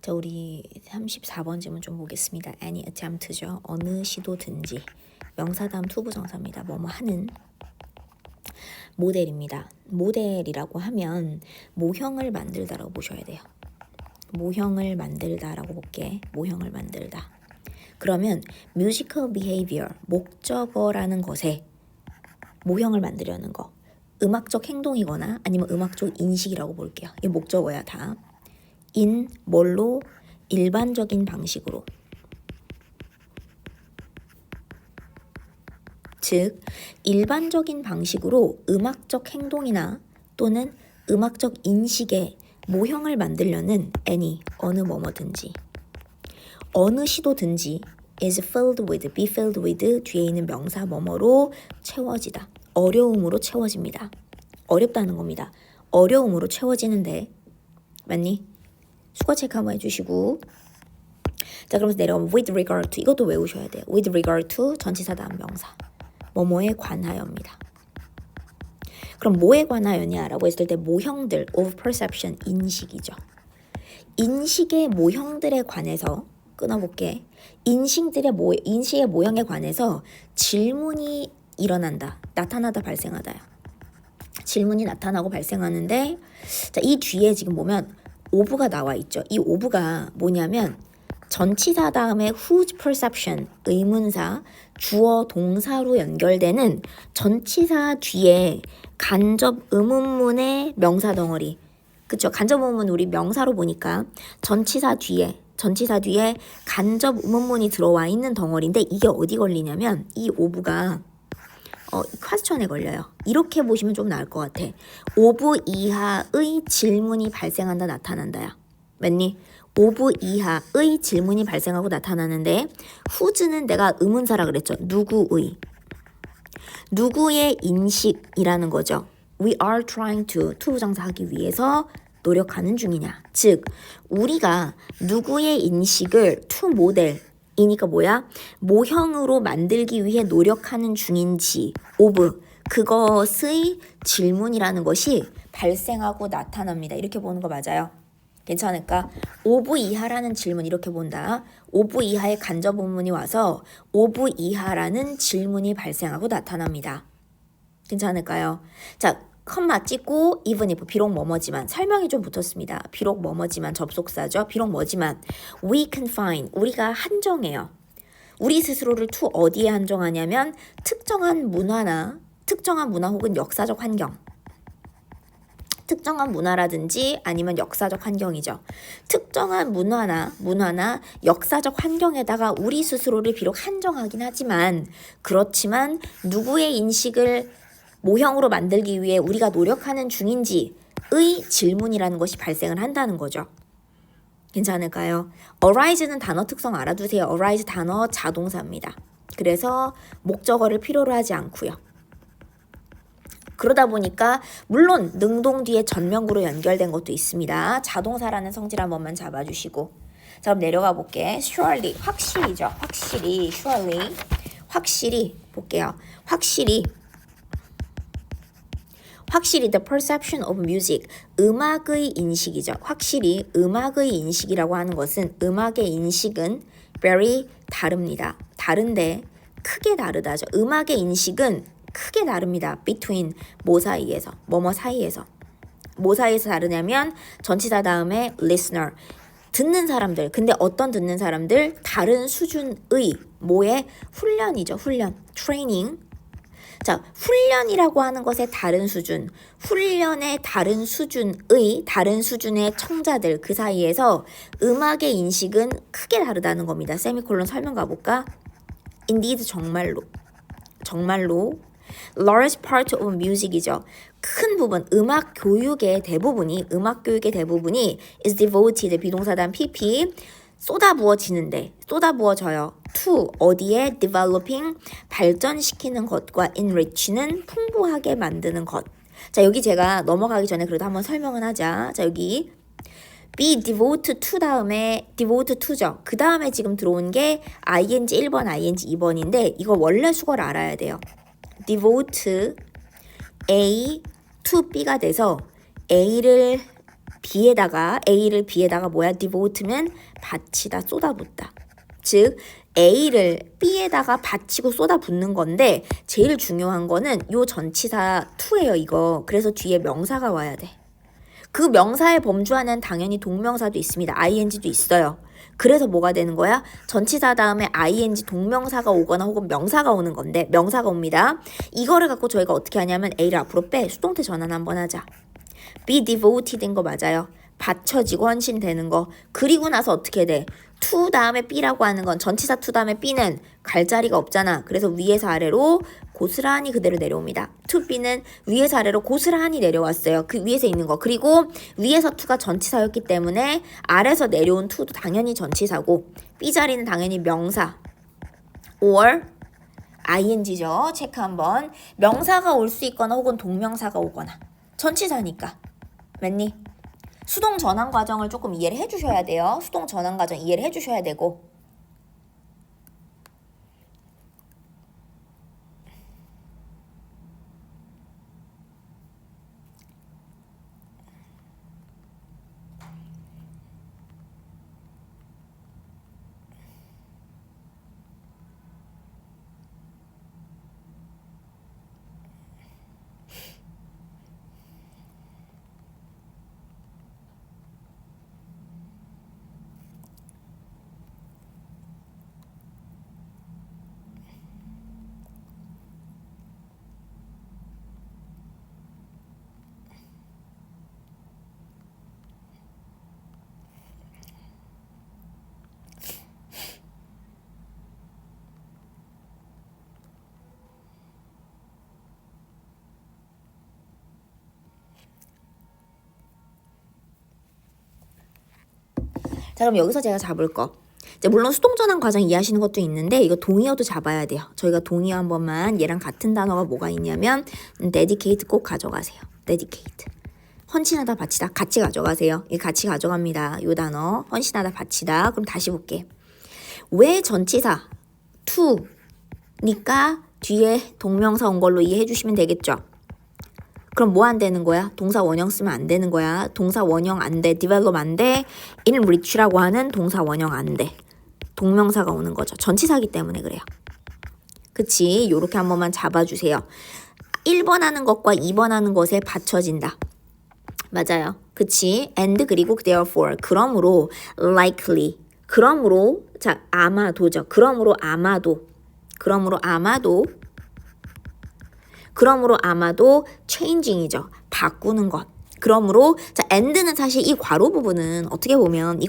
자, 우리 34번 질문 좀 보겠습니다. any attempt죠. 어느 시도든지. 명사 다음 투부정사입니다. 뭐뭐 하는 모델입니다. 모델이라고 하면 모형을 만들다라고 보셔야 돼요. 모형을 만들다라고 볼게. 모형을 만들다. 그러면 musical behavior, 목적어라는 것에 모형을 만들려는 거. 음악적 행동이거나 아니면 음악적 인식이라고 볼게요. 이게 목적어야 다. 인 뭘로 일반적인 방식으로. 즉 일반적인 방식으로 음악적 행동이나 또는 음악적 인식의 모형을 만들려는 any 어느 뭐뭐든지 어느 시도든지 is filled with, be filled with 뒤에 있는 명사 뭐뭐로 채워지다. 어려움으로 채워집니다. 어렵다는 겁니다. 어려움으로 채워지는데 맞니? 수거 체크 한번 해주시고 자 그러면서 내려오면 with regard to 이것도 외우셔야 돼요. with regard to 전치사 다음 명사 뭐뭐에 관하여입니다. 그럼 뭐에 관하여냐 라고 했을 때 모형들 of perception 인식이죠. 인식의 모형들에 관해서 끊어볼게. 인식의 모형에 관해서 질문이 일어난다. 나타나다 발생하다요. 질문이 나타나고 발생하는데 자, 이 뒤에 지금 보면 오브가 나와 있죠. 이 오브가 뭐냐면 전치사 다음에 whose perception 의문사 주어 동사로 연결되는 전치사 뒤에 간접 의문문의 명사 덩어리. 그쵸? 간접 의문문 우리 명사로 보니까 전치사 뒤에 간접 의문문이 들어와 있는 덩어리인데 이게 어디 걸리냐면 이 오브가 퀘스천에 걸려요. 이렇게 보시면 좀 나을 것 같아. 오브 이하의 질문이 발생한다 나타난다야. 맞니? 오브 이하의 질문이 발생하고 나타나는데 whose는 내가 의문사라 그랬죠. 누구의 인식이라는 거죠. We are trying to 투부정사 하기 위해서 노력하는 중이냐. 즉 우리가 누구의 인식을 to 모델 이니까 뭐야? 모형으로 만들기 위해 노력하는 중인지 of 그것의 질문이라는 것이 발생하고 나타납니다. 이렇게 보는 거 맞아요? 괜찮을까? of 이하라는 질문 이렇게 본다. of 이하의 간접 의문이 와서 of 이하라는 질문이 발생하고 나타납니다. 괜찮을까요? 자, 컴마 찍고 even if 비록 뭐뭐지만 설명이 좀 붙었습니다. 비록 뭐뭐지만 접속사죠. 비록 뭐지만 we confine 우리가 한정해요. 우리 스스로를 to 어디에 한정하냐면 특정한 문화 혹은 역사적 환경. 특정한 문화라든지 아니면 역사적 환경이죠. 특정한 문화나 역사적 환경에다가 우리 스스로를 비록 한정하긴 하지만 그렇지만 누구의 인식을 모형으로 만들기 위해 우리가 노력하는 중인지의 질문이라는 것이 발생을 한다는 거죠. 괜찮을까요? arise는 단어 특성 알아두세요. arise 단어 자동사입니다. 그래서 목적어를 필요로 하지 않고요. 그러다 보니까 물론 능동 뒤에 전명구로 연결된 것도 있습니다. 자동사라는 성질 한 번만 잡아주시고 자 그럼 내려가 볼게. surely 확실히죠. 확실히 볼게요. 확실히 the perception of music 음악의 인식이죠. 확실히 음악의 인식이라고 하는 것은 음악의 인식은 very 다릅니다. 다른데 크게 다르다죠. 음악의 인식은 크게 다릅니다. between 뭐 사이에서 뭐뭐 사이에서 뭐 사이에서 다르냐면 전치사 다음에 listener 듣는 사람들. 근데 어떤 듣는 사람들? 다른 수준의 뭐의 훈련이죠. 훈련 트레이닝. 자, 훈련이라고 하는 것의 다른 수준, 훈련의 다른 수준의 청자들 그 사이에서 음악의 인식은 크게 다르다는 겁니다. 세미콜론 설명 가볼까? Indeed 정말로 large part of music이죠. 큰 부분, 음악 교육의 대부분이 is devoted, 비동사단 pp, 쏟아부어져요. to, 어디에? developing, 발전시키는 것과 enrich는, 풍부하게 만드는 것. 자, 여기 제가 넘어가기 전에 그래도 한번 설명은 하자. 자, 여기 be devoted to 다음에 devoted to죠. 그 다음에 지금 들어온 게 ing 1번, ing 2번인데 이거 원래 수거를 알아야 돼요. devote A to B가 돼서 A를 B에다가 A를 B에다가 뭐야? devote면 바치다, 쏟아붓다. 즉 A를 B에다가 바치고 쏟아붓는 건데 제일 중요한 거는 요 전치사 to예요, 이거. 그래서 뒤에 명사가 와야 돼. 그 명사의 범주하는 당연히 동명사도 있습니다. ing도 있어요. 그래서 뭐가 되는 거야? 전치사 다음에 ing 동명사가 오거나 혹은 명사가 오는 건데 명사가 옵니다. 이거를 갖고 저희가 어떻게 하냐면 A를 앞으로 빼. 수동태 전환 한번 하자. be devoted인 거 맞아요. 받쳐지고 헌신되는 거. 그리고 나서 어떻게 돼? to 다음에 B라고 하는 건 전치사 to 다음에 B는 갈 자리가 없잖아. 그래서 위에서 아래로 고스란히 그대로 내려옵니다. to B는 위에서 아래로 고스란히 내려왔어요. 그 위에서 있는 거. 그리고 위에서 to가 전치사였기 때문에 아래서 내려온 to도 당연히 전치사고 B 자리는 당연히 명사 or ing죠. 체크 한번. 명사가 올 수 있거나 혹은 동명사가 오거나 전치사니까. 맞니? 수동 전환 과정을 조금 이해를 해주셔야 돼요. 수동 전환 과정 이해를 해주셔야 되고. 자, 그럼 여기서 제가 잡을 거. 이제 물론 수동전환 과정 이해하시는 것도 있는데 이거 동의어도 잡아야 돼요. 저희가 동의어 한 번만 얘랑 같은 단어가 뭐가 있냐면 dedicate 꼭 가져가세요. dedicate. 헌신하다 바치다 같이 가져가세요. 이거 같이 가져갑니다. 요 단어 헌신하다 바치다. 그럼 다시 볼게. 왜 전치사 to니까 뒤에 동명사 온 걸로 이해해 주시면 되겠죠. 그럼 뭐 안 되는 거야? 동사 원형 쓰면 안 되는 거야. 동사 원형 안 돼. develop 안 돼. enrich라고 하는 동사 원형 안 돼. 동명사가 오는 거죠. 전치사기 때문에 그래요. 그치? 요렇게 한 번만 잡아주세요. 1번 하는 것과 2번 하는 것에 받쳐진다. 맞아요. 그치? and 그리고 therefore. 그러므로 likely. 그러므로 자 아마도죠. 그러므로 아마도. 그러므로 아마도 changing이죠. 바꾸는 것. 그러므로 자 and는 사실 이 괄호 부분은 어떻게 보면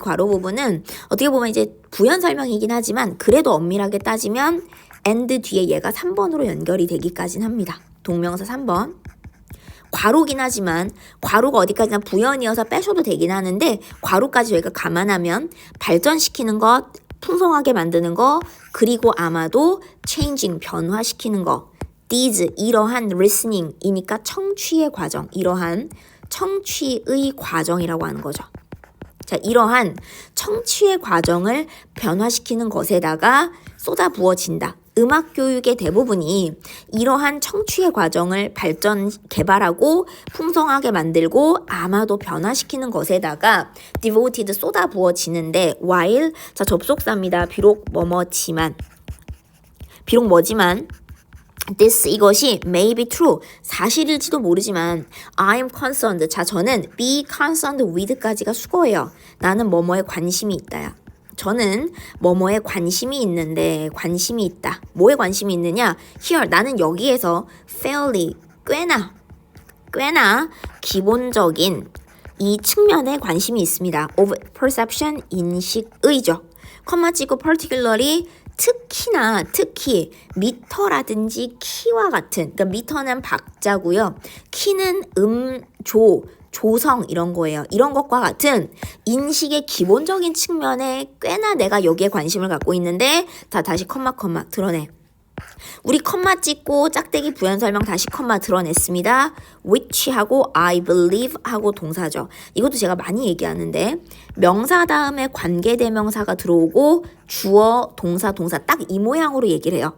이제 부연 설명이긴 하지만 그래도 엄밀하게 따지면 and 뒤에 얘가 3번으로 연결이 되기까진 합니다. 동명사 3번. 괄호긴 하지만 괄호가 어디까지나 부연이어서 빼셔도 되긴 하는데 괄호까지 저희가 감안하면 발전시키는 것, 풍성하게 만드는 거, 그리고 아마도 changing, 변화시키는 거. these, 이러한 listening이니까 청취의 과정, 이러한 청취의 과정이라고 하는 거죠. 자, 이러한 청취의 과정을 변화시키는 것에다가 쏟아 부어진다. 음악 교육의 대부분이 이러한 청취의 과정을 개발하고 풍성하게 만들고 아마도 변화시키는 것에다가 devoted 쏟아 부어지는데 while 자 접속사입니다. 비록 뭐지만 this 이것이 may be true 사실일지도 모르지만 I'm concerned 자 저는 be concerned with까지가 수거예요. 나는 뭐뭐에 관심이 있다야. 저는 뭐뭐에 관심이 있는데 관심이 있다. 뭐에 관심이 있느냐? Here 나는 여기에서 fairly 꽤나 기본적인 이 측면에 관심이 있습니다. of perception 인식의죠. 컴마 찍고 particularly 특히 미터라든지 키와 같은 그러니까 미터는 박자고요. 키는 조성 이런 거예요. 이런 것과 같은 인식의 기본적인 측면에 꽤나 내가 여기에 관심을 갖고 있는데 다시 컴마 드러내. 우리 컴마 찍고 짝대기 부연 설명 다시 컴마 드러냈습니다. which하고 I believe 하고 동사죠. 이것도 제가 많이 얘기하는데 명사 다음에 관계대명사가 들어오고 주어, 동사 딱 이 모양으로 얘기를 해요.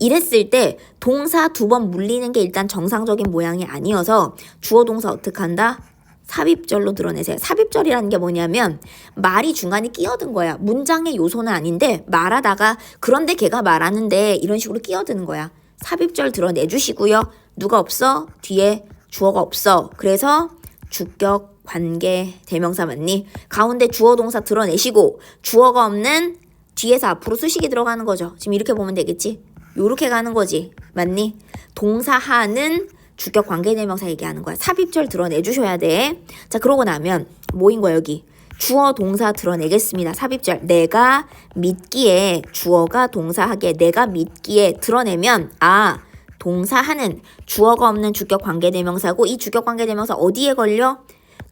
이랬을 때 동사 2번 물리는 게 일단 정상적인 모양이 아니어서 주어 동사 어떻게 한다? 삽입절로 드러내세요. 삽입절이라는 게 뭐냐면 말이 중간에 끼어든 거야. 문장의 요소는 아닌데 말하다가 그런데 걔가 말하는데 이런 식으로 끼어드는 거야. 삽입절 드러내주시고요. 누가 없어? 뒤에 주어가 없어. 그래서 주격, 관계, 대명사 맞니? 가운데 주어 동사 드러내시고 주어가 없는 뒤에서 앞으로 수식이 들어가는 거죠. 지금 이렇게 보면 되겠지? 요렇게 가는 거지. 맞니? 동사하는 주격 관계대명사 얘기하는 거야. 삽입절 드러내주셔야 돼. 자, 그러고 나면 뭐인 거야 여기? 주어 동사 드러내겠습니다. 삽입절. 내가 믿기에 주어가 동사하게 내가 믿기에 드러내면 동사하는 주어가 없는 주격 관계대명사고 이 주격 관계대명사 어디에 걸려?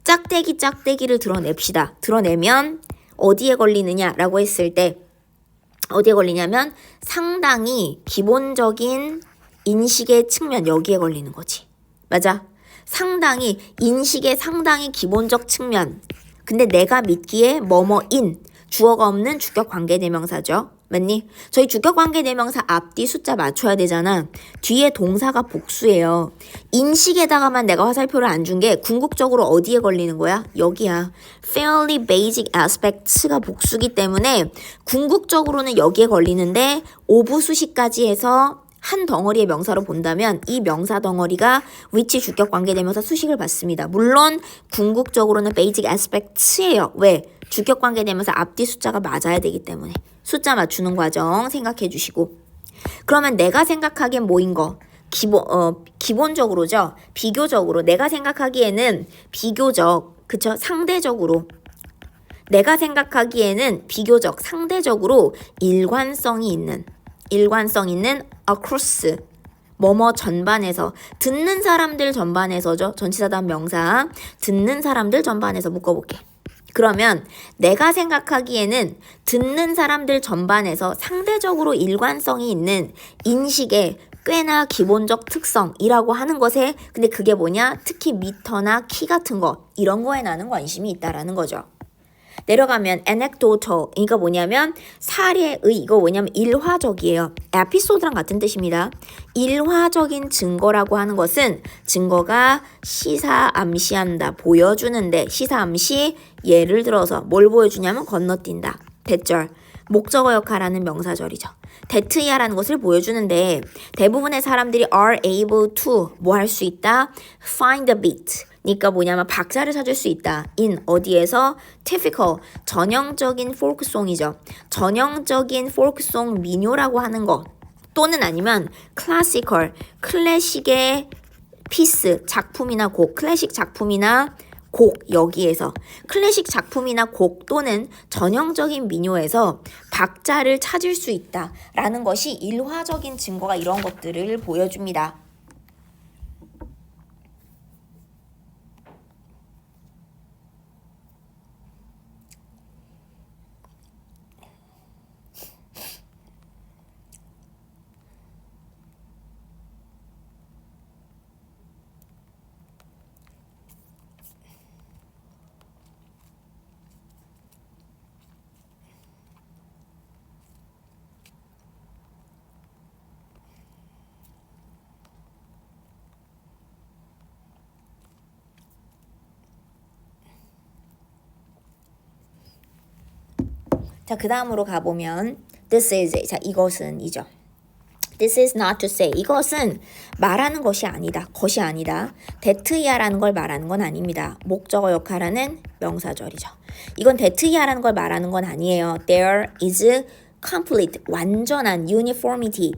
짝대기를 드러냅시다. 드러내면 어디에 걸리느냐라고 했을 때 어디에 걸리냐면 상당히 기본적인 인식의 측면 여기에 걸리는 거지. 맞아. 상당히 인식의 상당히 기본적 측면. 근데 내가 믿기에 뭐뭐인 주어가 없는 주격 관계대명사죠. 맞니? 저희 주격 관계대명사 앞뒤 숫자 맞춰야 되잖아. 뒤에 동사가 복수예요. 인식에다가만 내가 화살표를 안 준 게 궁극적으로 어디에 걸리는 거야? 여기야. Fairly basic aspects가 복수기 때문에 궁극적으로는 여기에 걸리는데 오부 수식까지 해서 한 덩어리의 명사로 본다면 이 명사 덩어리가 which 주격 관계대명사 수식을 받습니다. 물론 궁극적으로는 basic aspects예요. 왜? 주격 관계대명사 앞뒤 숫자가 맞아야 되기 때문에 숫자 맞추는 과정 생각해 주시고 그러면 내가 생각하기엔 뭐인 거? 기본적으로죠. 비교적으로 내가 생각하기에는 비교적 그쵸? 상대적으로 내가 생각하기에는 비교적 상대적으로 일관성 있는 across 뭐뭐 전반에서 듣는 사람들 전반에서죠. 전치사 다음 명사 듣는 사람들 전반에서 묶어볼게. 그러면 내가 생각하기에는 듣는 사람들 전반에서 상대적으로 일관성이 있는 인식의 꽤나 기본적 특성이라고 하는 것에 근데 그게 뭐냐? 특히 미터나 키 같은 거 이런 거에 나는 관심이 있다라는 거죠. 내려가면 anecdotal 그러니까 뭐냐면 사례의 이거 뭐냐면 일화적이에요. 에피소드랑 같은 뜻입니다. 일화적인 증거라고 하는 것은 증거가 시사 암시한다 보여주는데 시사 암시 예를 들어서 뭘 보여주냐면 건너뛴다. 대절 목적어 역할하는 명사절이죠. 대트야라는 것을 보여주는데 대부분의 사람들이 are able to 뭐 할 수 있다? find a beat 그러니까 뭐냐면 박자를 찾을 수 있다. in 어디에서? typical 전형적인 포크송이죠. 전형적인 포크송 민요라고 하는 거 또는 아니면 classical 클래식의 피스 작품이나 곡 클래식 작품이나 곡 여기에서 클래식 작품이나 곡 또는 전형적인 민요에서 박자를 찾을 수 있다라는 것이 일화적인 증거가 이런 것들을 보여줍니다. 자, 그 다음으로 가보면 this is, 자, 이것은 이죠. This is not to say. 이것은 말하는 것이 아니다. 것이 아니다. that야라는 걸 말하는 건 아닙니다. 목적어 역할하는 명사절이죠. 이건 that야라는 걸 말하는 건 아니에요. There is complete, 완전한 uniformity,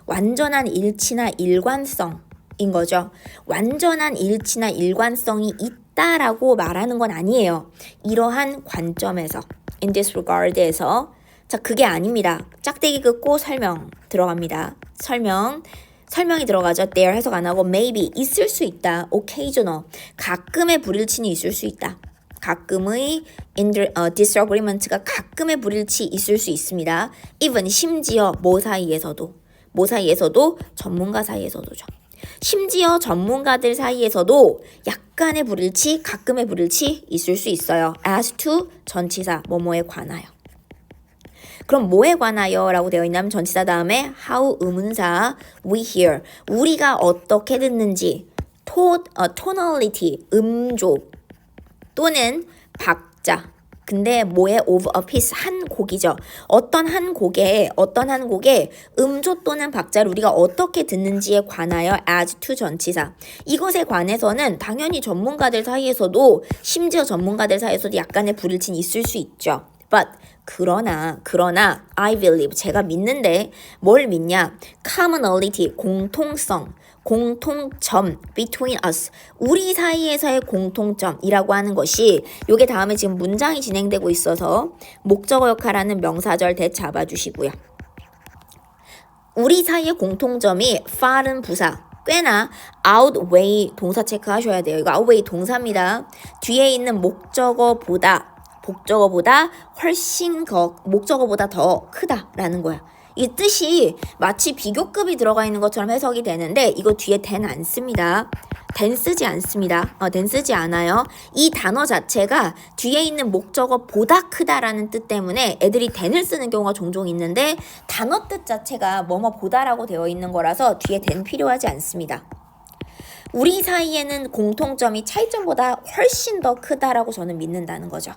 완전한 일치나 일관성인 거죠. 완전한 일치나 일관성이 있다라고 말하는 건 아니에요. 이러한 관점에서 in this regard에서 자 그게 아닙니다. 짝대기 긋고 설명 들어갑니다. 설명이 들어가죠. there 해석 안 하고 maybe 있을 수 있다. occasional 가끔의 불일치는 있을 수 있다. 가끔의 disagreement가 가끔의 불일치 있을 수 있습니다. even 심지어 뭐 사이에서도 전문가 사이에서도죠. 심지어 전문가들 사이에서도 약간의 불일치, 가끔의 불일치 있을 수 있어요. as to 전치사 뭐뭐에 관하여. 그럼 뭐에 관하여 라고 되어 있냐면 전치사 다음에 how 의문사 we hear 우리가 어떻게 듣는지 tonality, 음조 또는 박자. 근데 뭐에 of a piece, 한 곡이죠. 어떤 한 곡에 음조 또는 박자를 우리가 어떻게 듣는지에 관하여 as to 전치사. 이것에 관해서는 당연히 전문가들 사이에서도 심지어 전문가들 사이에서도 약간의 불일치는 있을 수 있죠. But 그러나 I believe, 제가 믿는데 뭘 믿냐? commonality, 공통점 between us, 우리 사이에서의 공통점이라고 하는 것이, 요게 다음에 지금 문장이 진행되고 있어서 목적어 역할하는 명사절 대 잡아주시고요. 우리 사이의 공통점이 far은 부사, 꽤나 outweigh 동사 체크하셔야 돼요. 이거 outweigh 동사입니다. 뒤에 있는 목적어보다 훨씬 목적어보다 더 크다라는 거야. 이 뜻이 마치 비교급이 들어가 있는 것처럼 해석이 되는데 이거 뒤에 than 안 씁니다. than 쓰지 않습니다. than 쓰지 않아요. 이 단어 자체가 뒤에 있는 목적어보다 크다라는 뜻 때문에 애들이 than을 쓰는 경우가 종종 있는데 단어 뜻 자체가 뭐뭐보다라고 되어 있는 거라서 뒤에 than 필요하지 않습니다. 우리 사이에는 공통점이 차이점보다 훨씬 더 크다라고 저는 믿는다는 거죠.